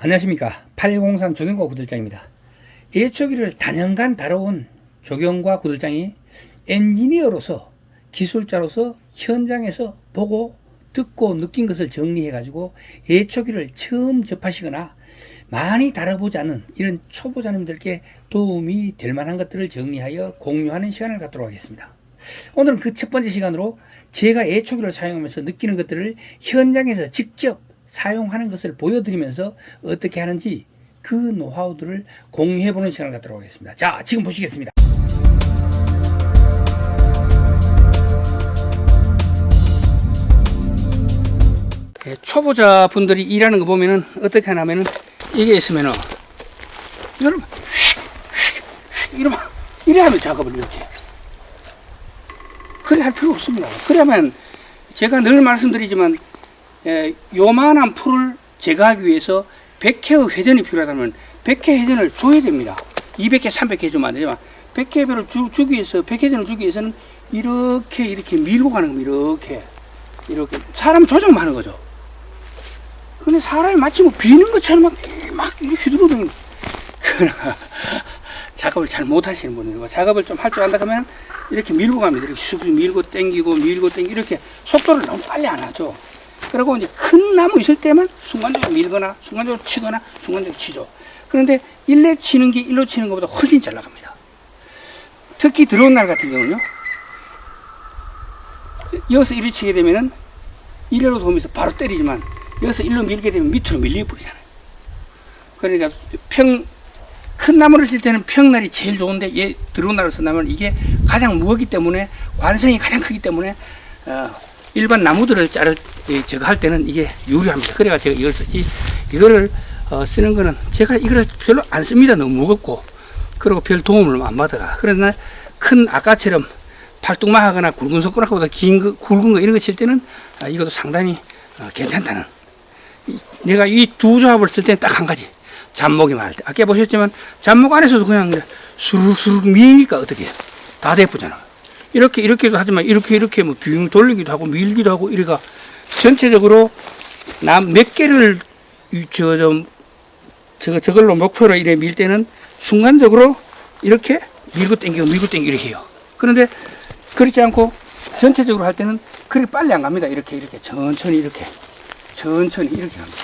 안녕하십니까. 803 조경과 구들장입니다. 예초기를 단연간 다뤄온 조경과 구들장이 엔지니어로서 기술자로서 현장에서 보고 듣고 느낀 것을 정리해 가지고 예초기를 처음 접하시거나 많이 다뤄보지 않은 이런 초보자님들께 도움이 될 만한 것들을 정리하여 공유하는 시간을 갖도록 하겠습니다. 오늘은 그 첫 번째 시간으로 제가 예초기를 사용하면서 느끼는 것들을 현장에서 직접 사용하는 것을 보여드리면서 어떻게 하는지 그 노하우들을 공유해보는 시간을 갖도록 하겠습니다. 자, 지금 보시겠습니다. 초보자 분들이 일하는 거 보면은 어떻게 하냐면은 이게 있으면은 여러분 이래 하면 작업을 이렇게 그래 할 필요 없습니다. 그러면 제가 늘 말씀드리지만 요만한 풀을 제거하기 위해서 100회의 회전이 필요하다면 100회 회전을 줘야 됩니다. 200회, 300회 주면 안 되지만 100회를 주기 위해서 100회전을 주기 위해서는 이렇게 밀고 가는 겁니다. 이렇게 사람 조정만 하는 거죠. 근데 사람이 마치 뭐 비는 것처럼 막 이렇게 휘두르는 작업을 잘 못하시는 분이고 작업을 좀 할 줄 안다 하면 이렇게 밀고 갑니다. 이렇게 쑥 밀고 당기고 이렇게 속도를 너무 빨리 안 하죠. 그리고 이제 큰 나무 있을 때만 순간적으로 밀거나 순간적으로 치거나 순간적으로 치죠. 그런데 일레 치는 게 일로 치는 것보다 훨씬 잘 나갑니다. 특히 들어온 날 같은 경우는요. 여기서 일을 치게 되면은 일레로 도우면서 바로 때리지만 여기서 일로 밀게 되면 밑으로 밀려 버리잖아요. 그러니까 큰 나무를 칠 때는 평날이 제일 좋은데 얘 들어온 날을 쓴다면 이게 가장 무겁기 때문에 관성이 가장 크기 때문에 일반 나무들을 저거 할 때는 이게 유리합니다. 그래가 제가 이걸 썼지. 이거를 쓰는 거는 제가 이걸 별로 안 씁니다. 너무 무겁고 그리고 별 도움을 안 받아가. 그러나 큰 아까처럼 팔뚝만하거나 굵은 손가락보다 긴 거, 굵은 거 이런 거 칠 때는 이것도 상당히 괜찮다는. 내가 이 두 조합을 쓸 때는 딱 한 가지. 잡목이만 할 때. 아까 보셨지만 잡목 안에서도 그냥 수룩수룩 미니까 어떻게 해요? 다 대쁘잖아. 이렇게도 하지만 이렇게 뭐 빙 돌리기도 하고 밀기도 하고 이래가 전체적으로 몇 개를 저걸로 목표로 이래 밀 때는 순간적으로 이렇게 밀고 당기고 이렇게 해요. 그런데 그렇지 않고 전체적으로 할 때는 그렇게 빨리 안 갑니다. 이렇게 천천히 이렇게 합니다.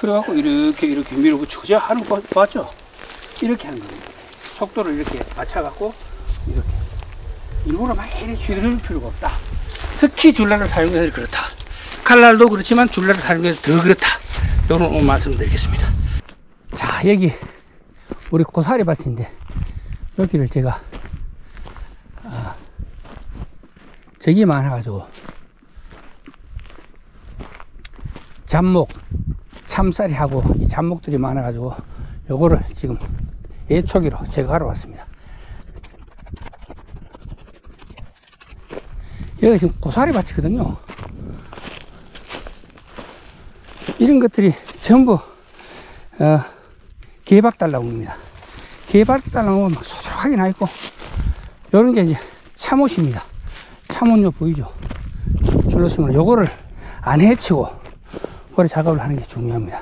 그래갖고 이렇게 밀어붙이고 제가 하는 거 봤죠? 이렇게 하는 겁니다. 속도를 이렇게 맞춰갖고 이렇게 일부러 막 이렇게 휘두를 필요가 없다. 특히 줄날을 사용해서 그렇다. 칼날도 그렇지만 줄날을 사용해서 더 그렇다. 요런 오늘 말씀드리겠습니다. 자, 여기 우리 고사리 밭인데 여기를 제가 저기 많아가지고 잡목 참쌀이 하고 이 잡목들이 많아가지고 요거를 지금 예초기로 제거하러 왔습니다. 여기 지금 고사리 밭이거든요. 이런 것들이 전부 개박 달나무입니다. 개박 달나무가 막 소소하게 나 있고 요런 게 이제 참옷입니다. 참옷요 보이죠? 줄로 쓰면 요거를 안 해치고 그래 작업을 하는 게 중요합니다.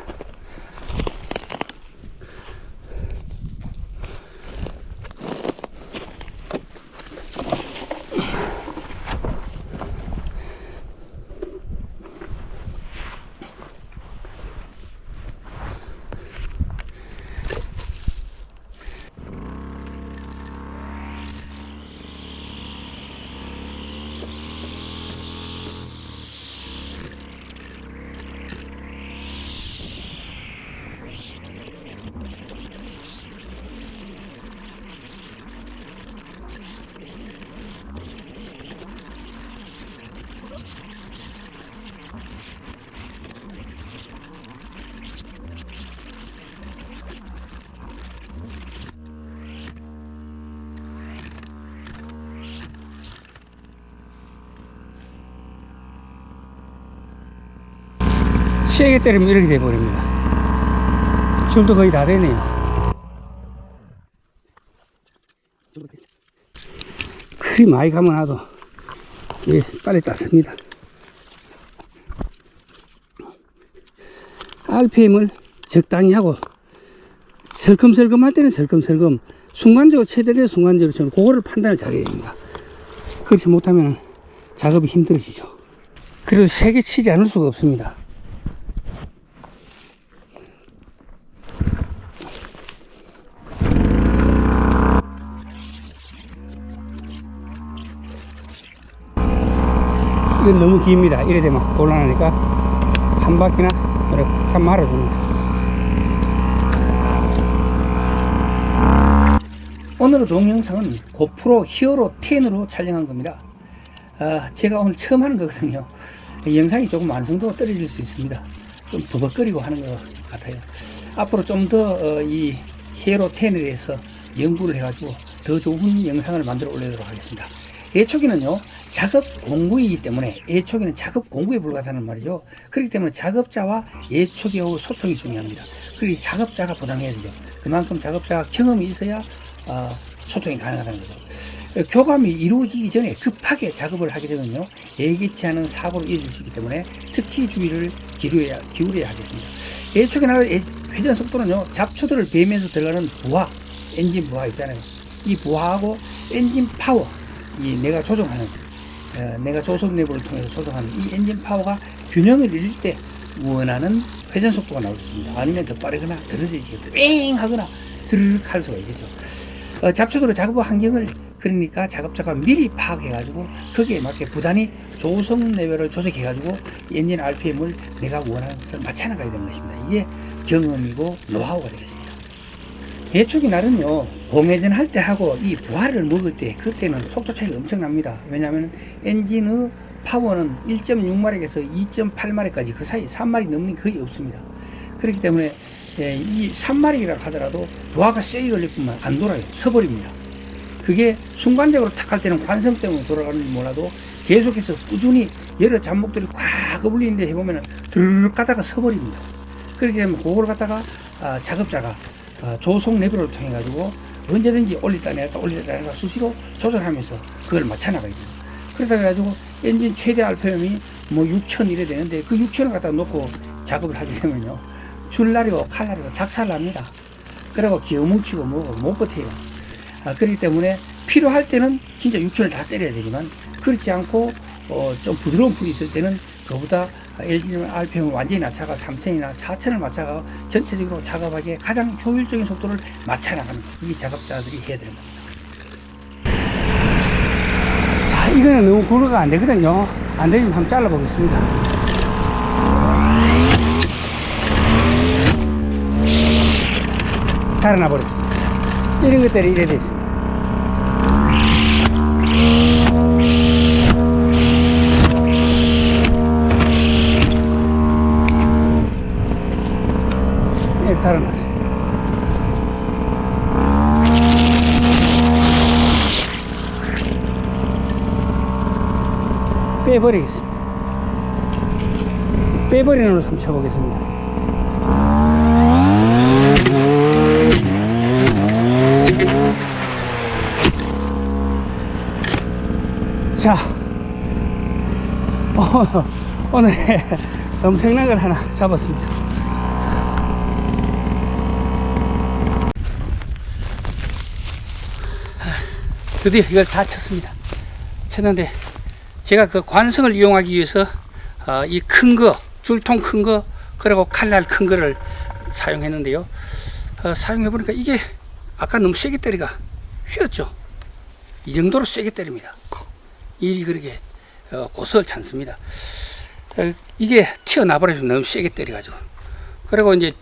세게 때리면 이렇게 돼버립니다. 줄도 거의 다 되네요. 그리 많이 가면 나도 빨리 땄습니다. RPM을 적당히 하고 설금설금 할 때는 설금설금, 순간적으로 최대로 순간적으로 저는 그거를 판단을 잘해야 됩니다. 그렇지 못하면 작업이 힘들어지죠. 그래도 세게 치지 않을 수가 없습니다. 이건 너무 깁니다. 이래 되면 곤란하니까 한 바퀴나 이렇게 한 말아줍니다. 오늘의 동영상은 고프로 히어로 10으로 촬영한 겁니다. 제가 오늘 처음 하는 거거든요. 영상이 조금 완성도가 떨어질 수 있습니다. 좀 버벅거리고 하는 것 같아요. 앞으로 좀 더 이 히어로 10에 대해서 연구를 해가지고 더 좋은 영상을 만들어 올리도록 하겠습니다. 예초기는요, 작업 공구이기 때문에 예초기는 작업 공구에 불과하다는 말이죠. 그렇기 때문에 작업자와 예초기하고 소통이 중요합니다. 그리고 작업자가 부담해야 되죠. 그만큼 작업자가 경험이 있어야 소통이 가능하다는 거죠. 교감이 이루어지기 전에 급하게 작업을 하게 되면요, 예기치 않은 사고를 이어질 수 있기 때문에 특히 주의를 기울여야 하겠습니다. 예초기 나라의 회전 속도는요, 잡초들을 베면서 들어가는 부하, 엔진 부하 있잖아요. 이 부하하고 엔진 파워, 이 내가 조정하는, 내가 조속 내부를 통해서 조정하는 이 엔진 파워가 균형을 잃을 때 원하는 회전 속도가 나올 수 있습니다. 아니면 더 빠르거나 더 늦어지겠죠. 뺑 하거나 드르륵 할 수가 있겠죠. 잡초들의 작업 환경을, 그러니까 작업자가 미리 파악해가지고 거기에 맞게 부단히 조성 레벨을 조정해가지고 엔진 RPM을 내가 원하는 것을 맞춰나가야 되는 것입니다. 이게 경험이고 노하우가 되겠습니다. 예초기 날은요, 공회전 할 때 하고 이 부하를 먹을 때 그때는 속도 차이가 엄청납니다. 왜냐하면 엔진의 파워는 1.6마력에서 2.8마력까지 그 사이 3마력 넘는 게 거의 없습니다. 그렇기 때문에 이 3마력이라 하더라도 부하가 세게 걸릴 뿐만 안 돌아요. 서버립니다. 그게 순간적으로 탁 할 때는 관성 때문에 돌아가는지 몰라도 계속해서 꾸준히 여러 잡목들이 꽉 어울리는데 해보면 드르륵 가다가 서버립니다. 그렇기 때문에 그걸 갖다가 작업자가 조속 레벨을 통해 가지고 언제든지 올렸다 내렸다 올렸다 내렸다 수시로 조절하면서 그걸 맞춰나가야 돼요. 그러다 가지고 엔진 최대 RPM이 뭐 6000 이래 되는데 그 6000을 갖다 놓고 작업을 하게 되면요, 줄날이고 칼날이고 작살납니다. 그리고 기어 뭉치고 뭐고 못 버텨요. 그렇기 때문에 필요할 때는 진짜 6천을 다 때려야 되지만, 그렇지 않고 좀 부드러운 풀이 있을 때는 그보다 엔진 RPM을 완전히 낮춰가 3000이나 4000을 맞춰가 전체적으로 작업하기에 가장 효율적인 속도를 맞춰나가는, 이 작업자들이 해야 되는 겁니다. 자, 이거는 너무 고르가 안 되거든요. 안 되면 한번 잘라 보겠습니다. 달아나 버렸습니다. 이런 것들이 이래 되죠. 이렇게 달아났어요. 빼버리겠습니다. 빼버리는 으로 한번 쳐보겠습니다. 자, 오늘 엄청난 걸 하나 잡았습니다. 드디어 이걸 다 쳤습니다. 쳤는데 제가 그 관성을 이용하기 위해서 이 큰 거, 줄통 큰 거, 그리고 칼날 큰 거를 사용했는데요. 사용해 보니까 이게 아까 너무 세게 때리가 휘었죠. 이 정도로 세게 때립니다. 일이 그렇게 고스럽지 않습니다. 이게 튀어나버려서 너무 세게 때려가지고, 그리고 이제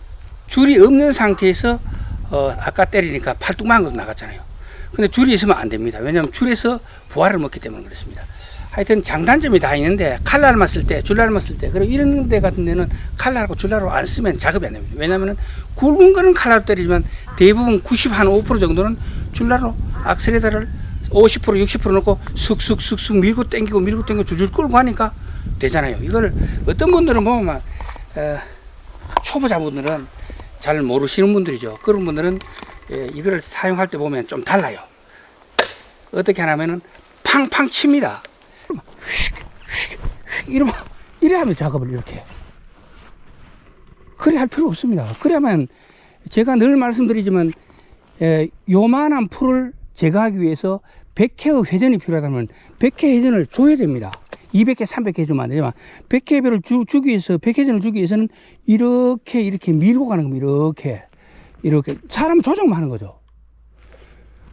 줄이 없는 상태에서 아까 때리니까 팔뚝만 거 나갔잖아요. 근데 줄이 있으면 안 됩니다. 왜냐하면 줄에서 부하를 먹기 때문에 그렇습니다. 하여튼 장단점이 다 있는데, 칼날만 쓸 때, 줄날만 쓸 때, 그리고 이런 데 같은 데는 칼날하고 줄날로 안 쓰면 작업이 안 됩니다. 왜냐하면 굵은 거는 칼날로 때리지만 대부분 95% 정도는 줄날로 악셀레터를 50% 60% 넣고 쑥쑥쑥쑥 밀고 당기고 줄줄 끌고 하니까 되잖아요. 이걸 어떤 분들은 보면 초보자분들은 잘 모르시는 분들이죠. 그런 분들은 이걸 사용할 때 보면 좀 달라요. 어떻게 하냐면은 팡팡 칩니다. 이래 하면 작업을 이렇게 그래 할 필요 없습니다. 그래야만 제가 늘 말씀드리지만 요만한 풀을 제거하기 위해서 100회의 회전이 필요하다면 100회 회전을 줘야 됩니다. 200회, 300회 주면 안 되지만 100회를 주기 위해서 100회전을 주기 위해서는 이렇게 밀고 가는 겁니다. 이렇게 사람 조정만 하는 거죠.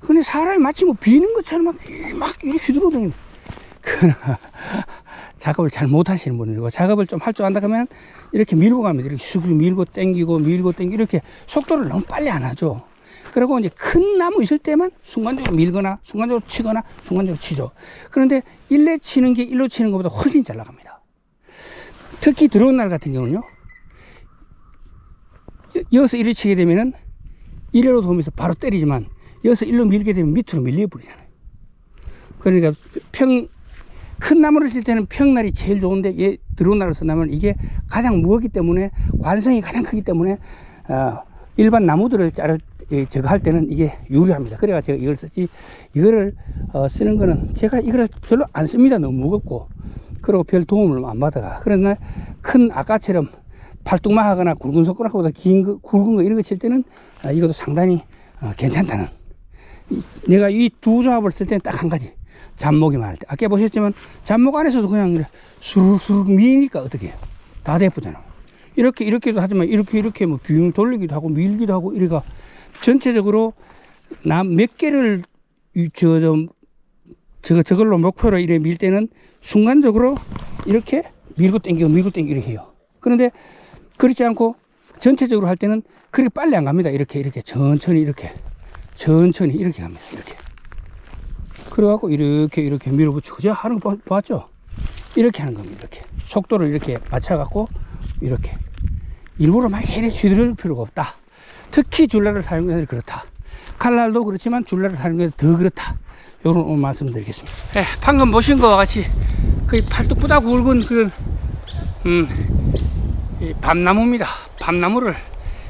근데 사람이 마치 뭐 비는 것처럼 막 이렇게 휘두르는 작업을 잘 못하시는 분이고, 작업을 좀 할 줄 안다 그러면 이렇게 밀고 갑니다. 이렇게 쑥 밀고 당기고 이렇게 속도를 너무 빨리 안 하죠. 그리고 이제 큰 나무 있을 때만 순간적으로 밀거나 순간적으로 치거나 순간적으로 치죠. 그런데 일로 치는 것보다 훨씬 잘 나갑니다. 특히 들어온 날 같은 경우는요, 여기서 이렇게 치게 되면은 이래로 도면서 바로 때리지만 여기서 일로 밀게 되면 밑으로 밀려버리잖아요. 그러니까 큰 나무를 칠 때는 평날이 제일 좋은데, 얘 들어온 날을 쓴다면 이게 가장 무겁기 때문에, 관성이 가장 크기 때문에 일반 나무들을 저거 할 때는 이게 유리합니다. 그래가 제가 이걸 썼지, 이거를 쓰는 거는 제가 이걸 별로 안 씁니다. 너무 무겁고, 그리고 별 도움을 안 받아가. 그러나 큰 아까처럼 팔뚝만 하거나 굵은 손가락보다 굵은 거 이런 거 칠 때는 이것도 상당히 괜찮다는. 내가 이 두 조합을 쓸 때는 딱 한 가지, 잡목이만 할 때, 아까 보셨지만 잡목 안에서도 그냥 수룩수룩 미니까 어떻게 해요? 다 대쁘잖아. 이렇게도 하지만 이렇게 뭐 뷰 돌리기도 하고 밀기도 하고, 이래가 전체적으로 몇 개를 저걸로 목표로 이래 밀 때는 순간적으로 이렇게 밀고 당기고 이렇게 해요. 그런데 그렇지 않고 전체적으로 할 때는 그렇게 빨리 안 갑니다. 이렇게 천천히 이렇게 갑니다. 이렇게. 그래갖고 이렇게 밀어붙이고, 제가 하는 거 봤죠? 이렇게 하는 겁니다. 이렇게 속도를 이렇게 맞춰갖고 이렇게. 일부러 막 휘두를 필요가 없다. 특히 줄날을 사용해서 그렇다. 칼날도 그렇지만 줄날을 사용해서 더 그렇다. 요런 오늘 말씀드리겠습니다. 네, 방금 보신 것과 같이 거의 팔뚝보다 굵은 이 밤나무입니다. 밤나무를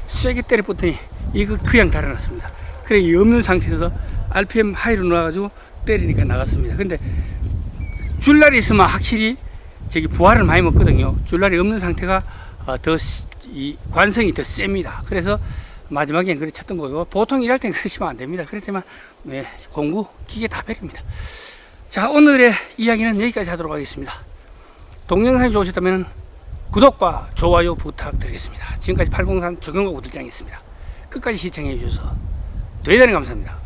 세게 때려 붙더니 이거 그냥 달아놨습니다. 그래, 이 없는 상태에서 RPM 하이로 놓아가지고 때리니까 나갔습니다. 근데 줄날이 있으면 확실히 부하를 많이 먹거든요. 줄날이 없는 상태가 이 관성이 더 셉니다. 그래서 마지막엔 그렇게 쳤던 거고, 보통 일할 땐 그러시면 안 됩니다. 그렇지만 공구 기계 다 베립니다. 자, 오늘의 이야기는 여기까지 하도록 하겠습니다. 동영상이 좋으셨다면 구독과 좋아요 부탁드리겠습니다. 지금까지 803 조경국 우들장이었습니다. 끝까지 시청해 주셔서 대단히 감사합니다.